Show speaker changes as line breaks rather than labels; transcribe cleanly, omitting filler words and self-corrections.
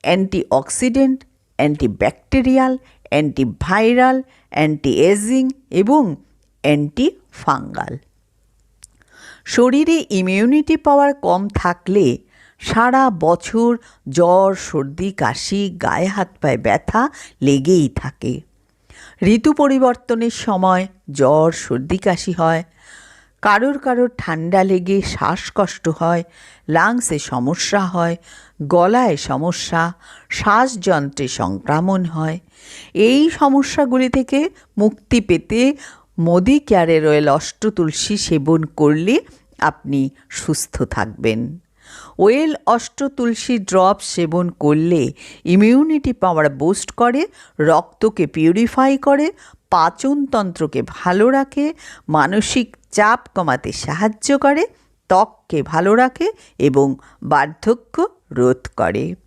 Antioxidant, antibacterial, antiviral, anti ageing এবং antifungal. শরীরে immunity power কম থাকলে সারা বছর জ্বর, সর্দি, কাশি, গায়ে হাত পায়ে ব্যথা লেগেই থাকে। ঋতু পরিবর্তনের সময় জ্বর, সর্দি, কাশি হয়। কারোর ঠান্ডা লেগে শ্বাসকষ্ট হয়, লাংসে সমস্যা হয়, গলায় সমস্যা, শ্বাসযন্ত্রে সংক্রমণ হয়। এই সমস্যাগুলি থেকে মুক্তি পেতে মোদিকেয়ারের অয়েল অষ্টতুলসী সেবন করলে আপনি সুস্থ থাকবেন। ওয়েল অষ্টতুলসী ড্রপ সেবন করলে ইমিউনিটি পাওয়ার বুস্ট করে, রক্তকে পিউরিফাই করে, পাচনতন্ত্রকে ভালো রাখে, মানসিক চাপ কমাতে সাহায্য করে, ত্বককে ভালো রাখে এবং বার্ধক্য রোধ করে।